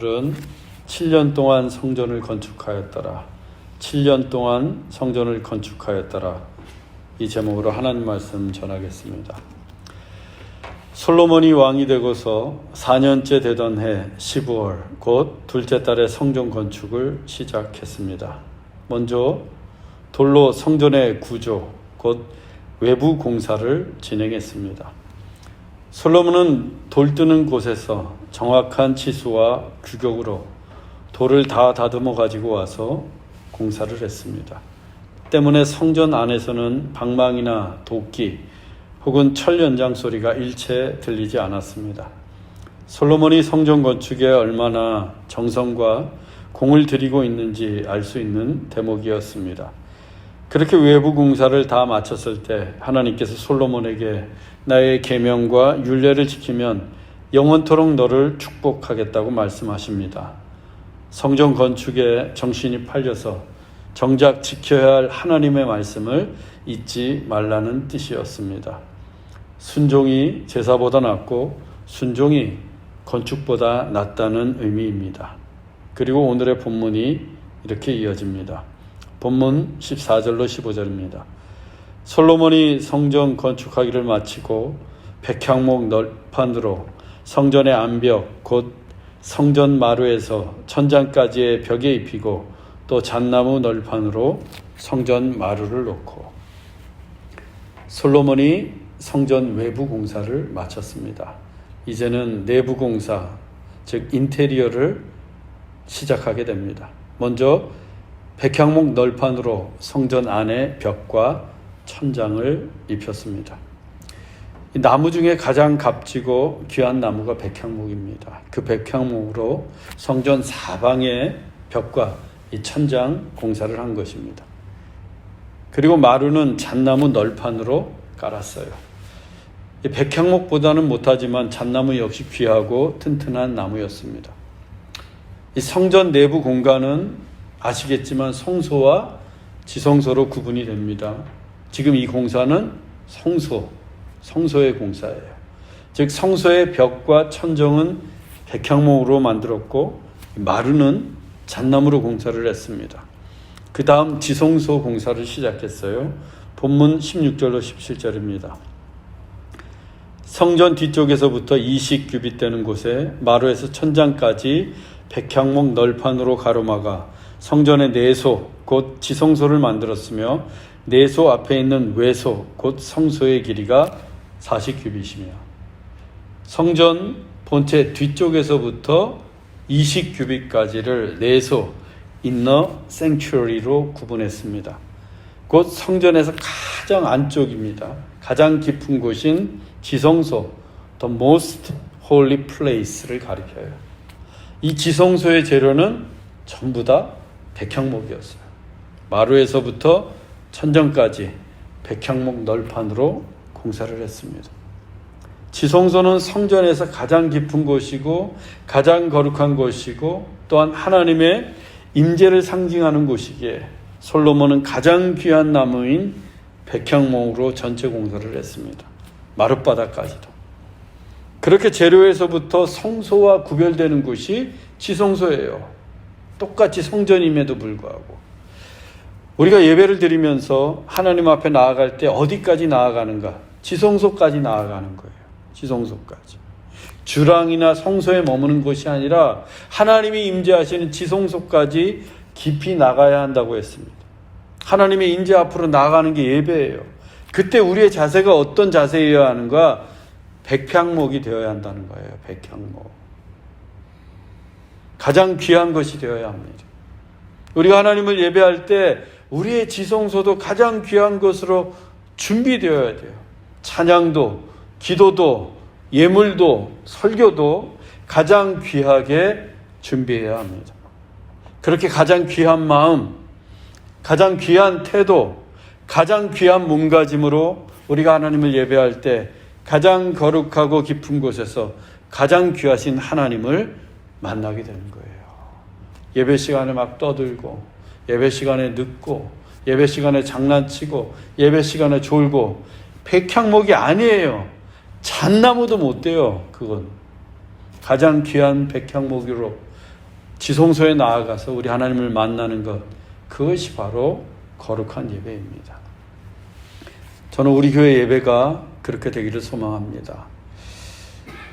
성도들은 7년 동안 성전을 건축하였더라. 7년 동안 성전을 건축하였더라. 이 제목으로 하나님 말씀 전하겠습니다. 솔로몬이 왕이 되고서 4년째 되던 해 12월 곧 둘째 달에 성전 건축을 시작했습니다. 먼저 돌로 성전의 구조 곧 외부 공사를 진행했습니다. 솔로몬은 돌 뜨는 곳에서 정확한 치수와 규격으로 돌을 다 다듬어 가지고 와서 공사를 했습니다. 때문에 성전 안에서는 방망이나 도끼 혹은 철 연장 소리가 일체 들리지 않았습니다. 솔로몬이 성전 건축에 얼마나 정성과 공을 들이고 있는지 알 수 있는 대목이었습니다. 그렇게 외부 공사를 다 마쳤을 때 하나님께서 솔로몬에게 나의 계명과 율례를 지키면 영원토록 너를 축복하겠다고 말씀하십니다. 성전 건축에 정신이 팔려서 정작 지켜야 할 하나님의 말씀을 잊지 말라는 뜻이었습니다. 순종이 제사보다 낫고 순종이 건축보다 낫다는 의미입니다. 그리고 오늘의 본문이 이렇게 이어집니다. 본문 14절로 15절입니다. 솔로몬이 성전 건축하기를 마치고 백향목 널판으로 성전의 암벽 곧 성전 마루에서 천장까지의 벽에 입히고 또 잣나무 널판으로 성전 마루를 놓고 솔로몬이 성전 외부 공사를 마쳤습니다. 이제는 내부 공사, 즉 인테리어를 시작하게 됩니다. 먼저 백향목 널판으로 성전 안에 벽과 천장을 입혔습니다. 이 나무 중에 가장 값지고 귀한 나무가 백향목입니다. 그 백향목으로 성전 사방의 벽과 이 천장 공사를 한 것입니다. 그리고 마루는 잣나무 널판으로 깔았어요. 이 백향목보다는 못하지만 잣나무 역시 귀하고 튼튼한 나무였습니다. 이 성전 내부 공간은 아시겠지만 성소와 지성소로 구분이 됩니다. 지금 이 공사는 성소의 공사예요. 즉 성소의 벽과 천정은 백향목으로 만들었고 마루는 잣나무로 공사를 했습니다. 그 다음 지성소 공사를 시작했어요. 본문 16절로 17절입니다. 성전 뒤쪽에서부터 20규빗 되는 곳에 마루에서 천장까지 백향목 널판으로 가로막아 성전의 내소 곧 지성소를 만들었으며 내소 앞에 있는 외소 곧 성소의 길이가 40규빗이며 성전 본체 뒤쪽에서부터 20규빗까지를 내소 인너 생츄어리로 구분했습니다. 곧 성전에서 가장 안쪽입니다. 가장 깊은 곳인 지성소 The Most Holy Place를 가리켜요. 이 지성소의 재료는 전부 다 백향목이었어요. 마루에서부터 천정까지 백향목 널판으로 공사를 했습니다. 지성소는 성전에서 가장 깊은 곳이고 가장 거룩한 곳이고 또한 하나님의 임재를 상징하는 곳이기에 솔로몬은 가장 귀한 나무인 백향목으로 전체 공사를 했습니다. 마룻바닥까지도. 그렇게 재료에서부터 성소와 구별되는 곳이 지성소예요. 똑같이 성전임에도 불구하고 우리가 예배를 드리면서 하나님 앞에 나아갈 때 어디까지 나아가는가? 지성소까지 나아가는 거예요. 지성소까지. 주랑이나 성소에 머무는 것이 아니라 하나님이 임재하시는 지성소까지 깊이 나가야 한다고 했습니다. 하나님의 임재 앞으로 나아가는 게 예배예요. 그때 우리의 자세가 어떤 자세여야 하는가? 백향목이 되어야 한다는 거예요. 백향목. 가장 귀한 것이 되어야 합니다. 우리가 하나님을 예배할 때 우리의 지성소도 가장 귀한 것으로 준비되어야 돼요. 찬양도, 기도도, 예물도, 설교도 가장 귀하게 준비해야 합니다. 그렇게 가장 귀한 마음, 가장 귀한 태도, 가장 귀한 몸가짐으로 우리가 하나님을 예배할 때 가장 거룩하고 깊은 곳에서 가장 귀하신 하나님을 만나게 되는 거예요. 예배 시간에 막 떠들고, 예배 시간에 늦고, 예배 시간에 장난치고, 예배 시간에 졸고, 백향목이 아니에요. 잣나무도 못 돼요. 그건 가장 귀한 백향목으로 지성소에 나아가서 우리 하나님을 만나는 것, 그것이 바로 거룩한 예배입니다. 저는 우리 교회 예배가 그렇게 되기를 소망합니다.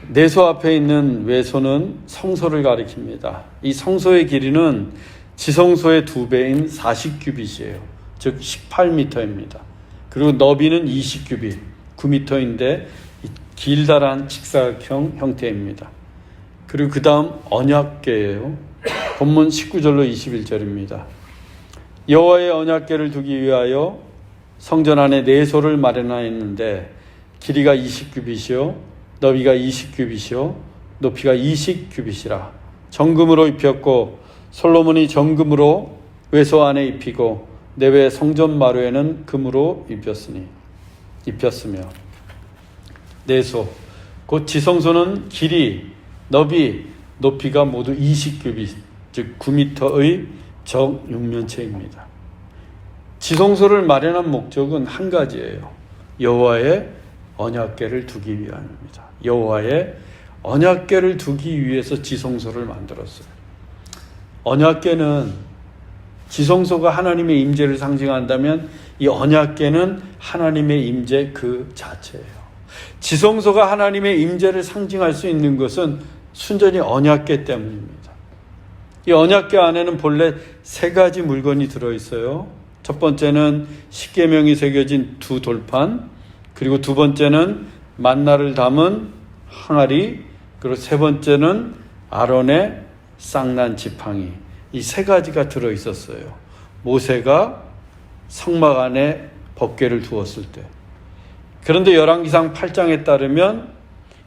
내소 앞에 있는 외소는 성소를 가리킵니다. 이 성소의 길이는 지성소의 2배인 40규빗이에요. 즉 18m입니다. 그리고 너비는 20규빗, 9m인데 길다란 직사각형 형태입니다. 그리고 그 다음 언약궤예요. 본문 19절로 21절입니다. 여호와의 언약궤를 두기 위하여 성전 안에 내소를 마련하였는데 길이가 20규빗이요 너비가 20규빗이요 높이가 20규빗이라 정금으로 입혔고 솔로몬이 정금으로 외소 안에 입히고 내외 성전 마루에는 금으로 입혔으며 내소 곧 지성소는 길이, 너비, 높이가 모두 20규빗 즉 9m의 정육면체입니다. 지성소를 마련한 목적은 한 가지예요. 여호와의 언약궤를 두기 위함입니다. 여호와의 언약궤를 두기 위해서 지성소를 만들었어요. 언약궤는 지성소가 하나님의 임재를 상징한다면 이 언약궤는 하나님의 임재 그 자체예요. 지성소가 하나님의 임재를 상징할 수 있는 것은 순전히 언약궤 때문입니다. 이 언약궤 안에는 본래 3가지 물건이 들어있어요. 첫 번째는 십계명이 새겨진 2 돌판, 그리고 2번째는 만나를 담은 항아리, 그리고 3번째는 아론의 쌍난 지팡이. 이 3가지가 들어있었어요. 모세가 성막 안에 법궤를 두었을 때. 그런데 열왕기상 8장에 따르면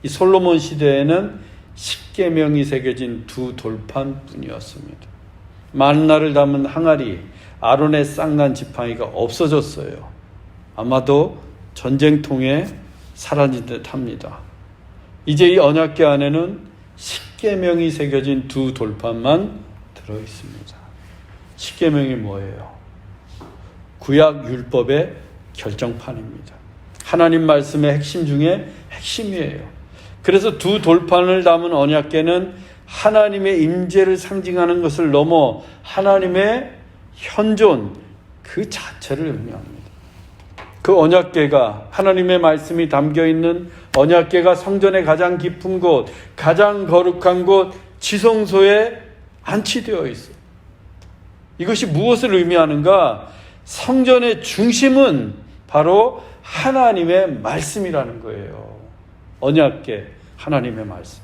이 솔로몬 시대에는 십계명이 새겨진 2 돌판 뿐이었습니다. 만나를 담은 항아리, 아론의 쌍난 지팡이가 없어졌어요. 아마도 전쟁통에 사라진 듯 합니다. 이제 이 언약궤 안에는 십계명이 새겨진 2 돌판만 들어있습니다. 십계명이 뭐예요? 구약 율법의 결정판입니다. 하나님 말씀의 핵심 중에 핵심이에요. 그래서 2 돌판을 담은 언약궤는 하나님의 임재를 상징하는 것을 넘어 하나님의 현존 그 자체를 의미합니다. 그 언약궤가 하나님의 말씀이 담겨있는 언약궤가 성전의 가장 깊은 곳, 가장 거룩한 곳 지성소에 안치되어 있어요. 이것이 무엇을 의미하는가? 성전의 중심은 바로 하나님의 말씀이라는 거예요. 언약궤, 하나님의 말씀.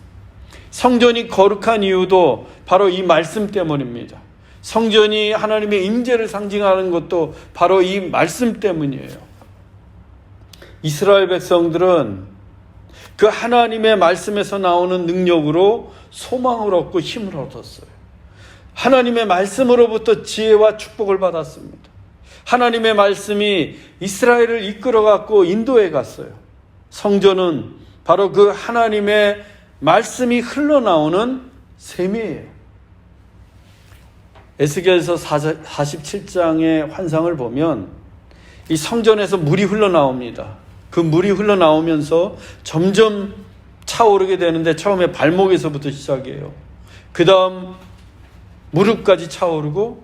성전이 거룩한 이유도 바로 이 말씀 때문입니다. 성전이 하나님의 임재를 상징하는 것도 바로 이 말씀 때문이에요. 이스라엘 백성들은 그 하나님의 말씀에서 나오는 능력으로 소망을 얻고 힘을 얻었어요. 하나님의 말씀으로부터 지혜와 축복을 받았습니다. 하나님의 말씀이 이스라엘을 이끌어갔고 인도에 갔어요. 성전은 바로 그 하나님의 말씀이 흘러나오는 셈이에요. 에스겔서 47장의 환상을 보면 이 성전에서 물이 흘러나옵니다. 그 물이 흘러나오면서 점점 차오르게 되는데 처음에 발목에서부터 시작이에요. 그 다음 무릎까지 차오르고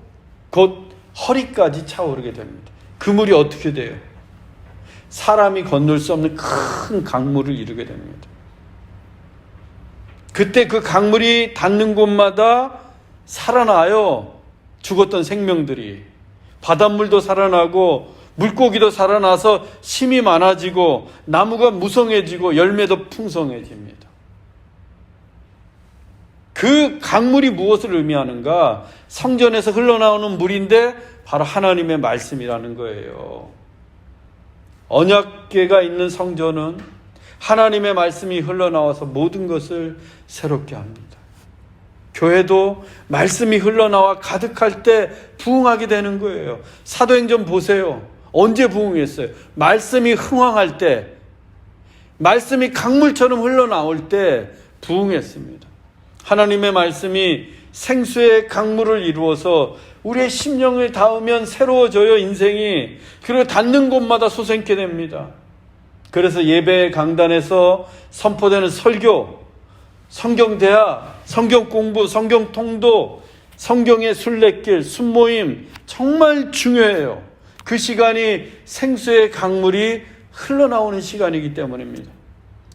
곧 허리까지 차오르게 됩니다. 그 물이 어떻게 돼요? 사람이 건널 수 없는 큰 강물을 이루게 됩니다. 그때 그 강물이 닿는 곳마다 살아나요. 죽었던 생명들이. 바닷물도 살아나고 물고기도 살아나서 심이 많아지고 나무가 무성해지고 열매도 풍성해집니다. 그 강물이 무엇을 의미하는가? 성전에서 흘러나오는 물인데 바로 하나님의 말씀이라는 거예요. 언약궤가 있는 성전은 하나님의 말씀이 흘러나와서 모든 것을 새롭게 합니다. 교회도 말씀이 흘러나와 가득할 때 부흥하게 되는 거예요. 사도행전 보세요. 언제 부흥했어요? 말씀이 흥황할 때, 말씀이 강물처럼 흘러나올 때 부흥했습니다. 하나님의 말씀이 생수의 강물을 이루어서 우리의 심령을 닿으면 새로워져요, 인생이. 그리고 닿는 곳마다 솟아있게 됩니다. 그래서 예배 강단에서 선포되는 설교, 성경대화, 성경 공부, 성경 통도 성경의 순례길, 순모임 정말 중요해요. 그 시간이 생수의 강물이 흘러나오는 시간이기 때문입니다.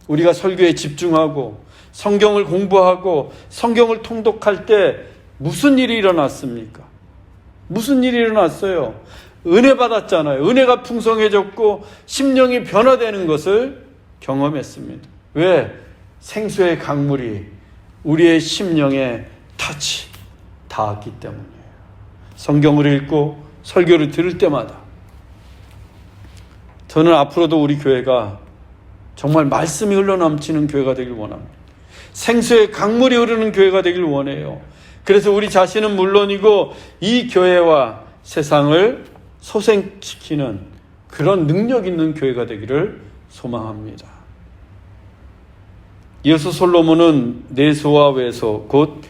우리가 설교에 집중하고 성경을 공부하고 성경을 통독할 때 무슨 일이 일어났습니까? 무슨 일이 일어났어요? 은혜 받았잖아요. 은혜가 풍성해졌고 심령이 변화되는 것을 경험했습니다. 왜? 생수의 강물이 우리의 심령에 닿았기 때문이에요. 성경을 읽고 설교를 들을 때마다 저는 앞으로도 우리 교회가 정말 말씀이 흘러넘치는 교회가 되길 원합니다. 생수의 강물이 흐르는 교회가 되길 원해요. 그래서 우리 자신은 물론이고 이 교회와 세상을 소생시키는 그런 능력 있는 교회가 되기를 소망합니다. 이어서 솔로몬은 내소와 외소 곧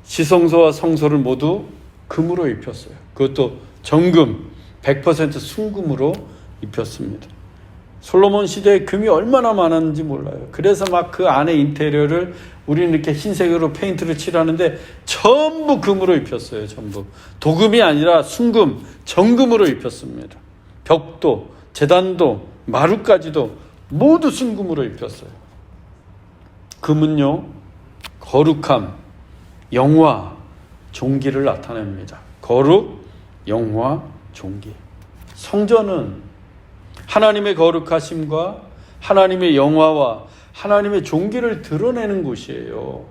지성소와 성소를 모두 금으로 입혔어요. 그것도 정금 100% 순금으로 입혔습니다. 솔로몬 시대에 금이 얼마나 많았는지 몰라요. 그래서 막 그 안에 인테리어를 우리는 이렇게 흰색으로 페인트를 칠하는데 전부 금으로 입혔어요. 전부. 도금이 아니라 순금, 정금으로 입혔습니다. 벽도, 제단도, 마루까지도 모두 순금으로 입혔어요. 금은요, 거룩함, 영화, 존귀를 나타냅니다. 거룩, 영화, 존귀. 성전은 하나님의 거룩하심과 하나님의 영화와 하나님의 존귀를 드러내는 곳이에요.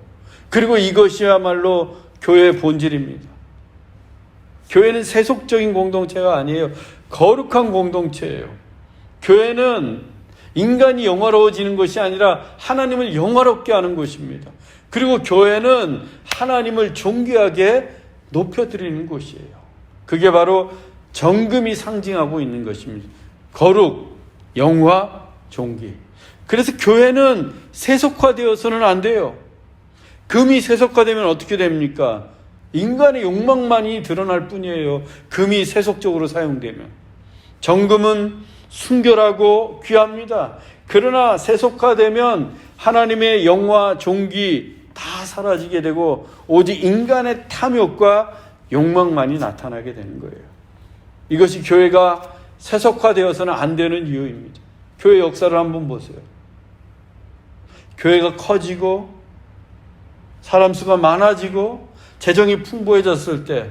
그리고 이것이야말로 교회의 본질입니다. 교회는 세속적인 공동체가 아니에요. 거룩한 공동체예요. 교회는 인간이 영화로워지는 것이 아니라 하나님을 영화롭게 하는 곳입니다. 그리고 교회는 하나님을 존귀하게 높여드리는 곳이에요. 그게 바로 정금이 상징하고 있는 것입니다. 거룩, 영화, 존귀. 그래서 교회는 세속화되어서는 안 돼요. 금이 세속화되면 어떻게 됩니까? 인간의 욕망만이 드러날 뿐이에요. 금이 세속적으로 사용되면. 정금은 순결하고 귀합니다. 그러나 세속화되면 하나님의 영화, 존귀 다 사라지게 되고 오직 인간의 탐욕과 욕망만이 나타나게 되는 거예요. 이것이 교회가 세속화되어서는 안 되는 이유입니다. 교회 역사를 한번 보세요. 교회가 커지고 사람 수가 많아지고 재정이 풍부해졌을 때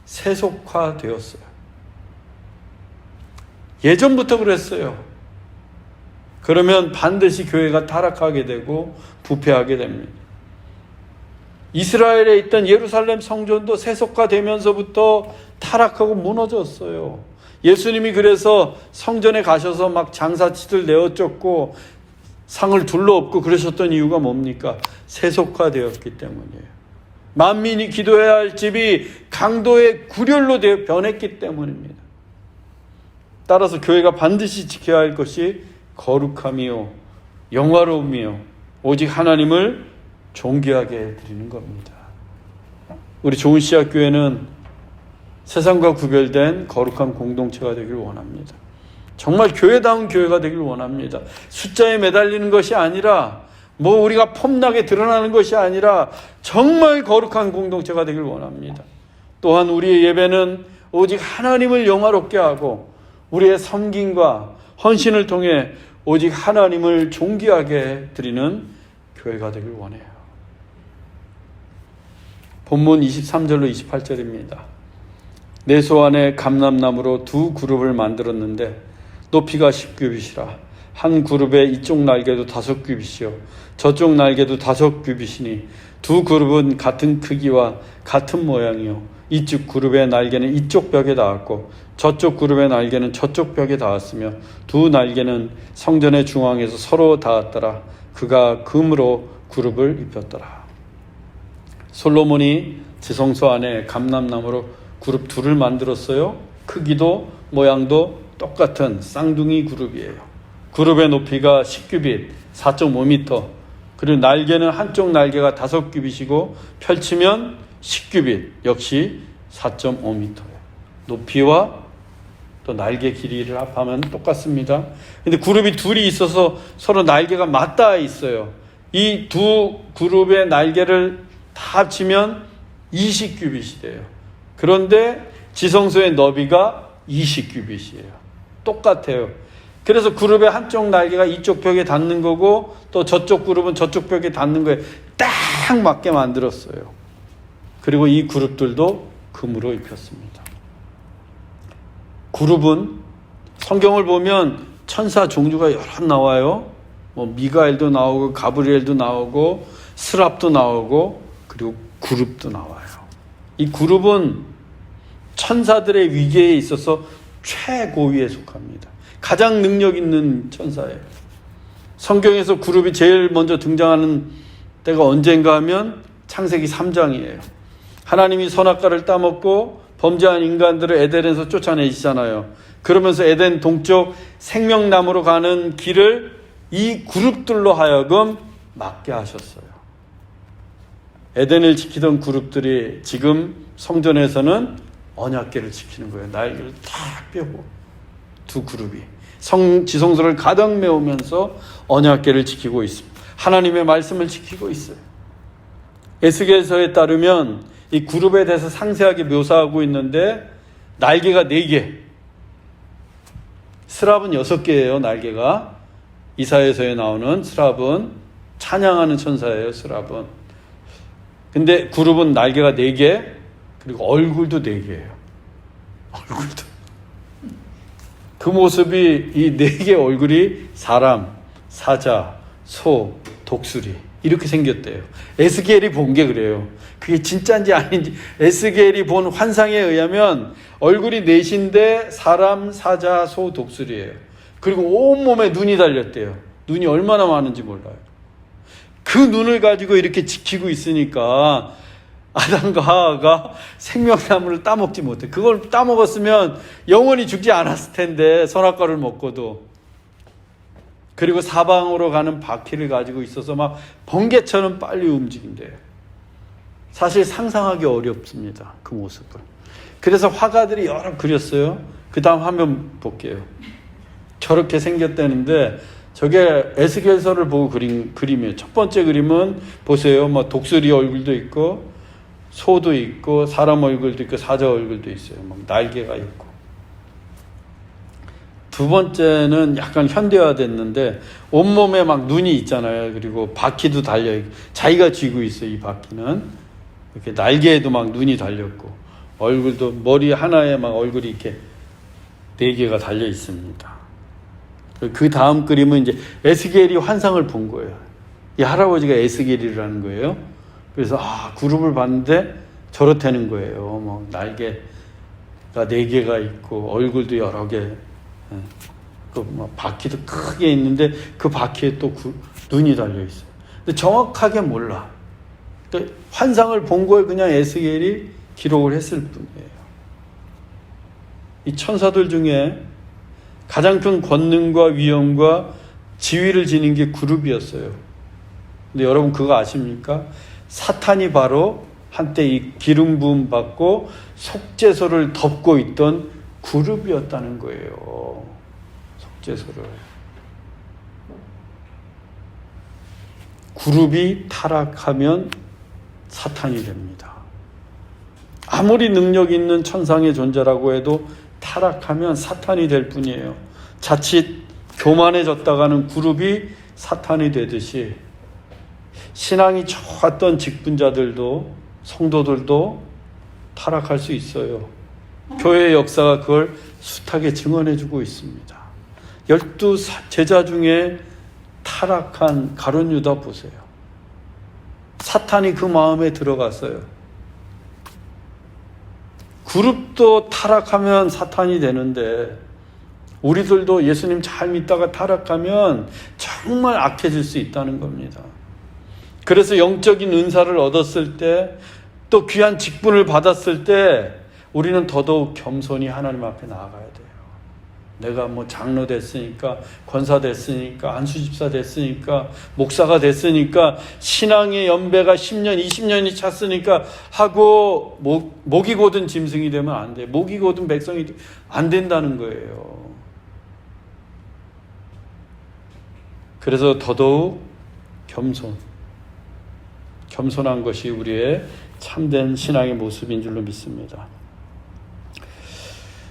세속화되었어요. 예전부터 그랬어요. 그러면 반드시 교회가 타락하게 되고 부패하게 됩니다. 이스라엘에 있던 예루살렘 성전도 세속화되면서부터 타락하고 무너졌어요. 예수님이 그래서 성전에 가셔서 막 장사치들 내어쫓고 상을 둘러엎고 그러셨던 이유가 뭡니까? 세속화되었기 때문이에요. 만민이 기도해야 할 집이 강도의 구렬로 변했기 때문입니다. 따라서 교회가 반드시 지켜야 할 것이 거룩함이요 영화로움이요 오직 하나님을 존귀하게 드리는 겁니다. 우리 좋은 씨앗 교회는 세상과 구별된 거룩한 공동체가 되길 원합니다. 정말 교회다운 교회가 되길 원합니다. 숫자에 매달리는 것이 아니라 우리가 폼나게 드러나는 것이 아니라 정말 거룩한 공동체가 되길 원합니다. 또한 우리의 예배는 오직 하나님을 영화롭게 하고 우리의 섬김과 헌신을 통해 오직 하나님을 존귀하게 드리는 교회가 되길 원해요. 본문 23절로 28절입니다. 내소 안에 감람나무로 두 그룹을 만들었는데 높이가 10규빗이라 한 그룹의 이쪽 날개도 5규빗이요 저쪽 날개도 5규빗이니 두 그룹은 같은 크기와 같은 모양이요 이쪽 그룹의 날개는 이쪽 벽에 닿았고 저쪽 그룹의 날개는 저쪽 벽에 닿았으며 두 날개는 성전의 중앙에서 서로 닿았더라. 그가 금으로 그룹을 입혔더라. 솔로몬이 지성소 안에 감람나무로 그룹 둘을 만들었어요. 크기도 모양도 똑같은 쌍둥이 그룹이에요. 그룹의 높이가 10규빗, 4.5m. 그리고 날개는 한쪽 날개가 5규빗이고 펼치면 10규빗, 역시 4.5m예요. 높이와 또 날개 길이를 합하면 똑같습니다. 근데 그룹이 둘이 있어서 서로 날개가 맞닿아 있어요. 이 두 그룹의 날개를 다 합치면 20규빗이 돼요. 그런데 지성소의 너비가 20규빗이에요. 똑같아요. 그래서 그룹의 한쪽 날개가 이쪽 벽에 닿는 거고 또 저쪽 그룹은 저쪽 벽에 닿는 거에 딱 맞게 만들었어요. 그리고 이 그룹들도 금으로 입혔습니다. 그룹은 성경을 보면 천사 종류가 여러 나와요. 뭐 미가엘도 나오고 가브리엘도 나오고 스랍도 나오고 그리고 그룹도 나와요. 이 그룹은 천사들의 위계에 있어서 최고위에 속합니다. 가장 능력 있는 천사예요. 성경에서 그룹이 제일 먼저 등장하는 때가 언젠가 하면 창세기 3장이에요. 하나님이 선악과를 따먹고 범죄한 인간들을 에덴에서 쫓아내시잖아요. 그러면서 에덴 동쪽 생명나무로 가는 길을 이 그룹들로 하여금 막게 하셨어요. 에덴을 지키던 그룹들이 지금 성전에서는 언약궤를 지키는 거예요. 날개를 탁 펴고 두 그룹이 지성소를 가득 메우면서 언약궤를 지키고 있습니다. 하나님의 말씀을 지키고 있어요. 에스겔서에 따르면 이 그룹에 대해서 상세하게 묘사하고 있는데 날개가 4개, 스랍은 6개예요. 날개가 이사야서에 나오는 스랍은 찬양하는 천사예요. 스랍은. 근데 그룹은 날개가 4개, 그리고 얼굴도 4개예요. 얼굴도. 그 모습이 이 4개 얼굴이 사람, 사자, 소, 독수리 이렇게 생겼대요. 에스겔이 본 게 그래요. 그게 진짜인지 아닌지 에스겔이 본 환상에 의하면 얼굴이 4인데 사람, 사자, 소, 독수리예요. 그리고 온몸에 눈이 달렸대요. 눈이 얼마나 많은지 몰라요. 그 눈을 가지고 이렇게 지키고 있으니까 아담과 하와가 생명나무를 따먹지 못해. 그걸 따먹었으면 영원히 죽지 않았을 텐데, 선악과를 먹고도. 그리고 사방으로 가는 바퀴를 가지고 있어서 막 번개처럼 빨리 움직인대요. 사실 상상하기 어렵습니다. 그 모습을. 그래서 화가들이 여러 그렸어요. 그 다음 화면 볼게요. 저렇게 생겼다는데 저게 에스겔서를 보고 그린 그림이에요. 첫 번째 그림은 보세요. 뭐 독수리 얼굴도 있고 소도 있고 사람 얼굴도 있고 사자 얼굴도 있어요. 막 날개가 있고. 두 번째는 약간 현대화됐는데 온몸에 막 눈이 있잖아요. 그리고 바퀴도 달려있고 자기가 쥐고 있어요. 이 바퀴는 이렇게 날개에도 막 눈이 달렸고 얼굴도 머리 하나에 막 얼굴이 이렇게 4개가 달려 있습니다. 그 다음 그림은 이제 에스겔이 환상을 본 거예요. 이 할아버지가 에스겔이라는 거예요. 그래서 그룹을 봤는데 저렇다는 거예요. 뭐 날개가 4개가 있고 얼굴도 여러 개, 그 바퀴도 크게 있는데 그 바퀴에 또 눈이 달려 있어요. 근데 정확하게 몰라. 그러니까 환상을 본 걸 그냥 에스겔이 기록을 했을 뿐이에요. 이 천사들 중에 가장 큰 권능과 위엄과 지위를 지닌 게 그룹이었어요. 근데 여러분 그거 아십니까? 사탄이 바로 한때 이 기름 부음 받고 속죄소를 덮고 있던 그룹이었다는 거예요. 속죄소를. 그룹이 타락하면 사탄이 됩니다. 아무리 능력 있는 천상의 존재라고 해도 타락하면 사탄이 될 뿐이에요. 자칫 교만해졌다가는 그룹이 사탄이 되듯이 신앙이 좋았던 직분자들도 성도들도 타락할 수 있어요. 교회의 역사가 그걸 숱하게 증언해주고 있습니다. 12 제자 중에 타락한 가룟 유다 보세요. 사탄이 그 마음에 들어갔어요. 그룹도 타락하면 사탄이 되는데 우리들도 예수님 잘 믿다가 타락하면 정말 악해질 수 있다는 겁니다. 그래서 영적인 은사를 얻었을 때 또 귀한 직분을 받았을 때 우리는 더더욱 겸손히 하나님 앞에 나아가야 돼요. 내가 뭐 장로 됐으니까, 권사 됐으니까, 안수집사 됐으니까, 목사가 됐으니까, 신앙의 연배가 10년, 20년이 찼으니까 하고 목이 곧은 짐승이 되면 안 돼. 목이 곧은 백성이 안 된다는 거예요. 그래서 더더욱 겸손한 것이 우리의 참된 신앙의 모습인 줄로 믿습니다.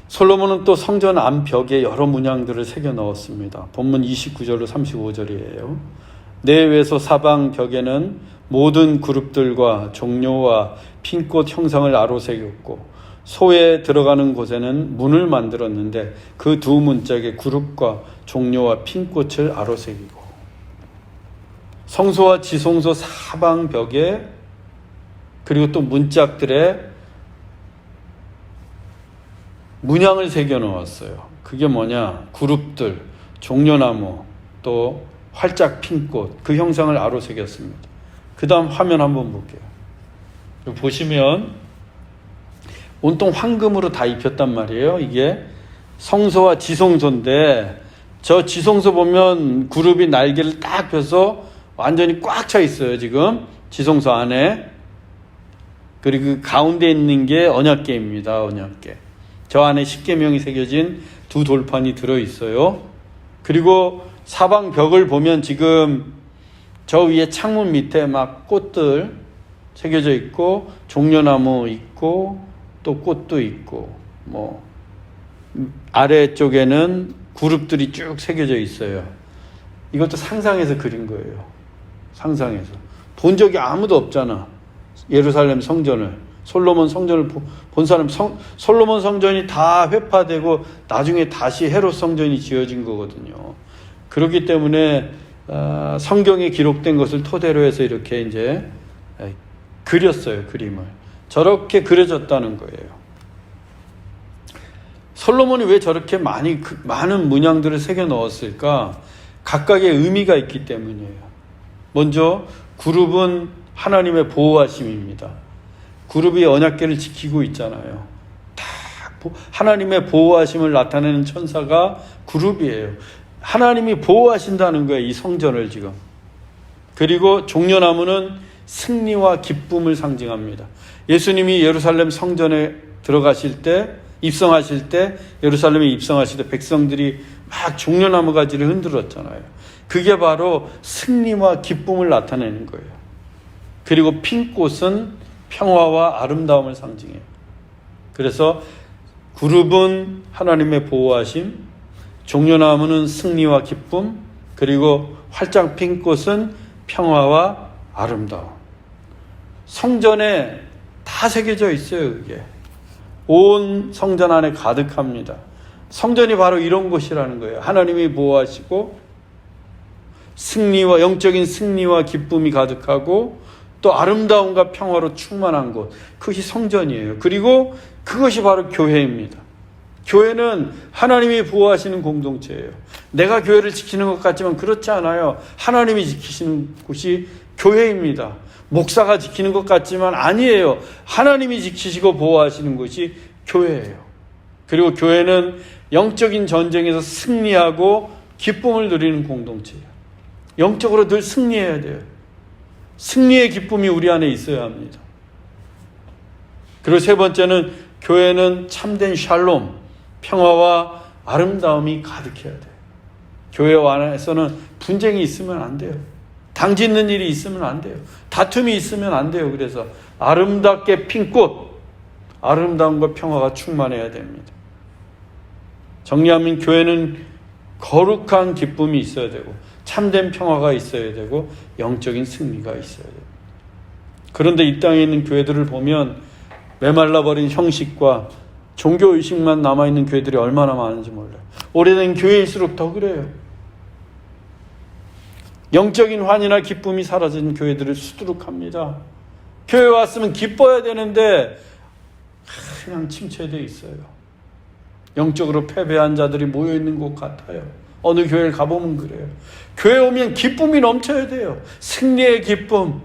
솔로몬은 또 성전 안벽에 여러 문양들을 새겨 넣었습니다. 본문 29절로 35절이에요. 내외소 사방 벽에는 모든 그룹들과 종려와 핀꽃 형상을 아로새겼고 소에 들어가는 곳에는 문을 만들었는데 그 두 문짝에 그룹과 종려와 핀꽃을 아로새기고 성소와 지성소 사방 벽에 그리고 또 문짝들에 문양을 새겨 놓았어요. 그게 뭐냐? 그룹들, 종려나무, 또 활짝 핀 꽃, 그 형상을 아로새겼습니다. 그 다음 화면 한번 볼게요. 보시면 온통 황금으로 다 입혔단 말이에요. 이게 성소와 지성소인데 저 지성소 보면 그룹이 날개를 딱 펴서 완전히 꽉 차 있어요. 지금 지성소 안에. 그리고 그 가운데 있는 게 언약궤입니다. 언약궤. 저 안에 십계명이 새겨진 두 돌판이 들어있어요. 그리고 사방 벽을 보면 지금 저 위에 창문 밑에 막 꽃들 새겨져 있고 종려나무 있고 또 꽃도 있고 뭐 아래쪽에는 그룹들이 쭉 새겨져 있어요. 이것도 상상해서 그린 거예요. 상상해서. 본 적이 아무도 없잖아. 예루살렘 성전을. 솔로몬 성전을 본 사람, 솔로몬 성전이 다 회파되고 나중에 다시 헤롯 성전이 지어진 거거든요. 그렇기 때문에 성경에 기록된 것을 토대로 해서 이렇게 이제 그렸어요. 그림을. 저렇게 그려졌다는 거예요. 솔로몬이 왜 저렇게 많은 문양들을 새겨 넣었을까? 각각의 의미가 있기 때문이에요. 먼저 그룹은 하나님의 보호하심입니다. 그룹이 언약궤를 지키고 있잖아요. 다 하나님의 보호하심을 나타내는 천사가 그룹이에요. 하나님이 보호하신다는 거예요. 이 성전을 지금. 그리고 종려나무는 승리와 기쁨을 상징합니다. 예수님이 예루살렘 성전에 들어가실 때, 입성하실 때, 예루살렘에 입성하실 때 백성들이 막 종려나무 가지를 흔들었잖아요. 그게 바로 승리와 기쁨을 나타내는 거예요. 그리고 핀 꽃은 평화와 아름다움을 상징해요. 그래서 그룹은 하나님의 보호하심, 종려나무는 승리와 기쁨, 그리고 활짝 핀 꽃은 평화와 아름다움. 성전에 다 새겨져 있어요. 그게 온 성전 안에 가득합니다. 성전이 바로 이런 곳이라는 거예요. 하나님이 보호하시고 승리와 영적인 승리와 기쁨이 가득하고 또 아름다움과 평화로 충만한 곳, 그것이 성전이에요. 그리고 그것이 바로 교회입니다. 교회는 하나님이 보호하시는 공동체예요. 내가 교회를 지키는 것 같지만 그렇지 않아요. 하나님이 지키시는 곳이 교회입니다. 목사가 지키는 것 같지만 아니에요. 하나님이 지키시고 보호하시는 곳이 교회예요. 그리고 교회는 영적인 전쟁에서 승리하고 기쁨을 누리는 공동체예요. 영적으로 늘 승리해야 돼요. 승리의 기쁨이 우리 안에 있어야 합니다. 그리고 세 번째는 교회는 참된 샬롬, 평화와 아름다움이 가득해야 돼요. 교회 안에서는 분쟁이 있으면 안 돼요. 당짓는 일이 있으면 안 돼요. 다툼이 있으면 안 돼요. 그래서 아름답게 핀 꽃, 아름다움과 평화가 충만해야 됩니다. 정리하면 교회는 거룩한 기쁨이 있어야 되고 참된 평화가 있어야 되고 영적인 승리가 있어야 됩니다. 그런데 이 땅에 있는 교회들을 보면 메말라버린 형식과 종교의식만 남아있는 교회들이 얼마나 많은지 몰라요. 오래된 교회일수록 더 그래요. 영적인 환희나 기쁨이 사라진 교회들을 수두룩합니다. 교회 왔으면 기뻐야 되는데 그냥 침체되어 있어요. 영적으로 패배한 자들이 모여있는 것 같아요. 어느 교회를 가보면 그래요. 교회 오면 기쁨이 넘쳐야 돼요. 승리의 기쁨,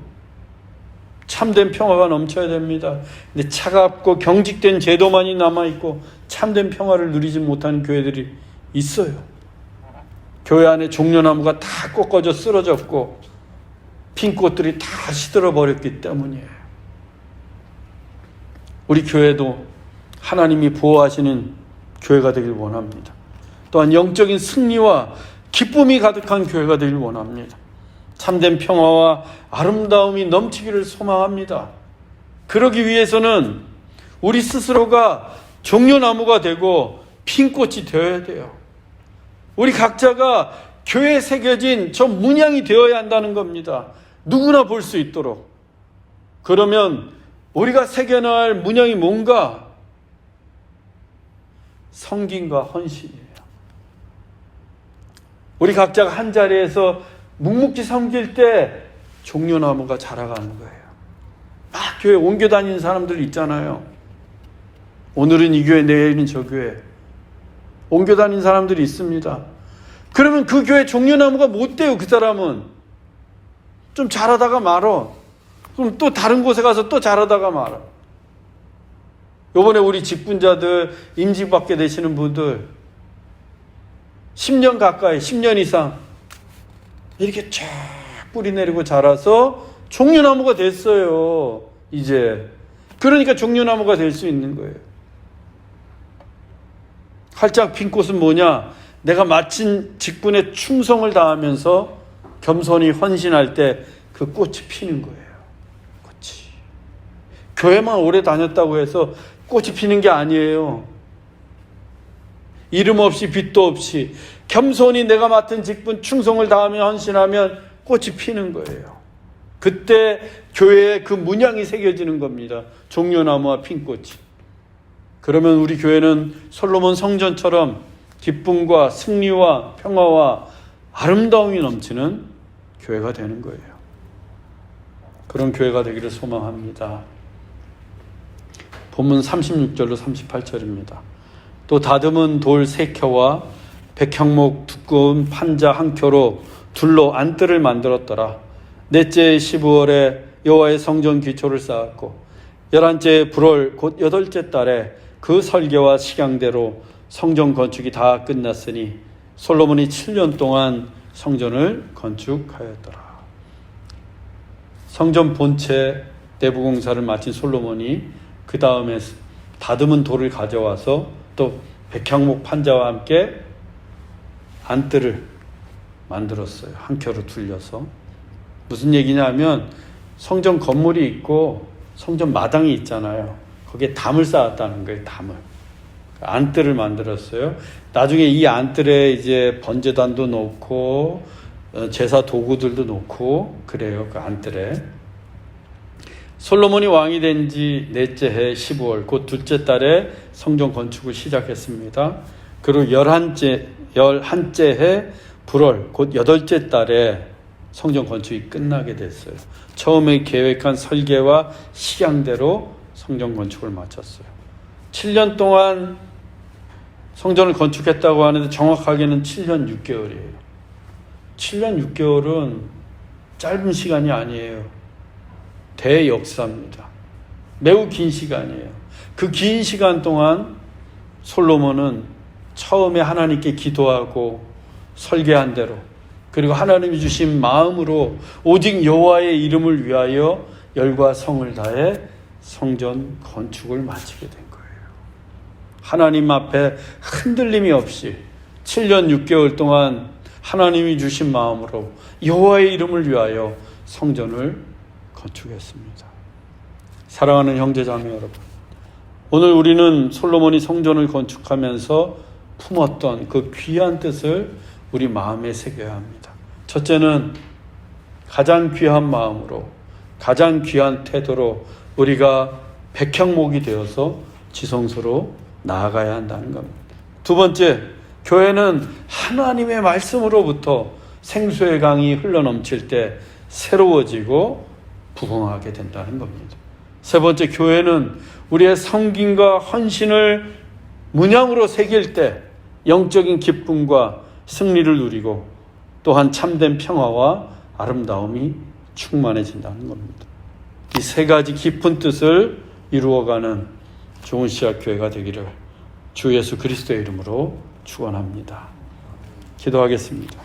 참된 평화가 넘쳐야 됩니다. 근데 차갑고 경직된 제도만이 남아있고 참된 평화를 누리지 못하는 교회들이 있어요. 교회 안에 종려나무가 다 꺾어져 쓰러졌고 핀 꽃들이 다 시들어버렸기 때문이에요. 우리 교회도 하나님이 보호하시는 교회가 되길 원합니다. 또한 영적인 승리와 기쁨이 가득한 교회가 되길 원합니다. 참된 평화와 아름다움이 넘치기를 소망합니다. 그러기 위해서는 우리 스스로가 종려나무가 되고 핀 꽃이 되어야 돼요. 우리 각자가 교회에 새겨진 저 문양이 되어야 한다는 겁니다. 누구나 볼 수 있도록. 그러면 우리가 새겨낼 문양이 뭔가? 성김과 헌신이에요. 우리 각자가 한 자리에서 묵묵히 섬길 때 종려나무가 자라가는 거예요. 막 교회 옮겨 다니는 사람들 있잖아요. 오늘은 이 교회, 내일은 저 교회. 옮겨 다니는 사람들이 있습니다. 그러면 그 교회 종려나무가 못 돼요. 그 사람은 좀 자라다가 말어. 그럼 또 다른 곳에 가서 또 자라다가 말아. 요번에 우리 직분자들 임직받게 되시는 분들 10년 가까이 10년 이상 이렇게 쫙 뿌리 내리고 자라서 종려나무가 됐어요. 이제 그러니까 종려나무가 될 수 있는 거예요. 활짝 핀 꽃은 뭐냐? 내가 마친 직분에 충성을 다하면서 겸손히 헌신할 때 그 꽃이 피는 거예요. 꽃이. 교회만 오래 다녔다고 해서 꽃이 피는 게 아니에요. 이름 없이 빛도 없이 겸손히 내가 맡은 직분 충성을 다하며 헌신하면 꽃이 피는 거예요. 그때 교회에 그 문양이 새겨지는 겁니다. 종려나무와 핀 꽃이. 그러면 우리 교회는 솔로몬 성전처럼 기쁨과 승리와 평화와 아름다움이 넘치는 교회가 되는 거예요. 그런 교회가 되기를 소망합니다. 본문 36절로 38절입니다. 또 다듬은 돌 3켜와 백향목 두꺼운 판자 1켜로 둘로 안뜰을 만들었더라. 넷째 12월에 여호와의 성전 기초를 쌓았고 11째 불월 곧 8째 달에 그 설계와 식양대로 성전 건축이 다 끝났으니 솔로몬이 7년 동안 성전을 건축하였더라. 성전 본체 내부 공사를 마친 솔로몬이 그 다음에 다듬은 돌을 가져와서 또 백향목 판자와 함께 안뜰을 만들었어요. 한 켜로 둘려서. 무슨 얘기냐면 성전 건물이 있고 성전 마당이 있잖아요. 거기에 담을 쌓았다는 거예요. 담을. 안뜰을 만들었어요. 나중에 이 안뜰에 이제 번제단도 놓고 제사 도구들도 놓고 그래요. 그 안뜰에. 솔로몬이 왕이 된 지 넷째 해 15월 곧 둘째 달에 성전 건축을 시작했습니다. 그리고 11째 해 불월 곧 8째 달에 성전 건축이 끝나게 됐어요. 처음에 계획한 설계와 식양대로 성전 건축을 마쳤어요. 7년 동안 성전을 건축했다고 하는데 정확하게는 7년 6개월이에요. 7년 6개월은 짧은 시간이 아니에요. 대역사입니다. 매우 긴 시간이에요. 그 긴 시간 동안 솔로몬은 처음에 하나님께 기도하고 설계한 대로 그리고 하나님이 주신 마음으로 오직 여호와의 이름을 위하여 열과 성을 다해 성전 건축을 마치게 된 거예요. 하나님 앞에 흔들림이 없이 7년 6개월 동안 하나님이 주신 마음으로 여호와의 이름을 위하여 성전을 건축했습니다. 사랑하는 형제자매 여러분, 오늘 우리는 솔로몬이 성전을 건축하면서 품었던 그 귀한 뜻을 우리 마음에 새겨야 합니다. 첫째는 가장 귀한 마음으로 가장 귀한 태도로 우리가 백향목이 되어서 지성소로 나아가야 한다는 겁니다. 두 번째, 교회는 하나님의 말씀으로부터 생수의 강이 흘러넘칠 때 새로워지고 부흥하게 된다는 겁니다. 세 번째, 교회는 우리의 섬김과 헌신을 문양으로 새길 때 영적인 기쁨과 승리를 누리고 또한 참된 평화와 아름다움이 충만해진다는 겁니다. 이 세 가지 깊은 뜻을 이루어가는 좋은 씨앗 교회가 되기를 주 예수 그리스도의 이름으로 축원합니다. 기도하겠습니다.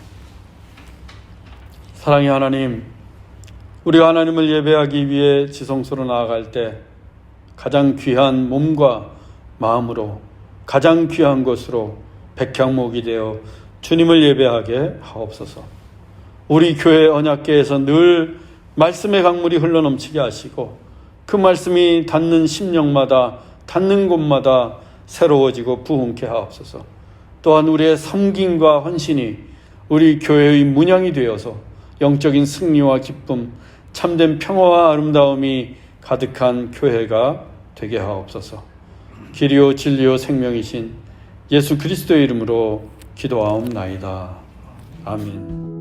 사랑의 하나님, 우리가 하나님을 예배하기 위해 지성소로 나아갈 때 가장 귀한 몸과 마음으로 가장 귀한 것으로 백향목이 되어 주님을 예배하게 하옵소서. 우리 교회 언약궤에서 늘 말씀의 강물이 흘러넘치게 하시고 그 말씀이 닿는 심령마다, 닿는 곳마다 새로워지고 부흥케 하옵소서. 또한 우리의 섬김과 헌신이 우리 교회의 문양이 되어서 영적인 승리와 기쁨, 참된 평화와 아름다움이 가득한 교회가 되게 하옵소서. 길이요 진리요 생명이신 예수 그리스도의 이름으로 기도하옵나이다. 아멘.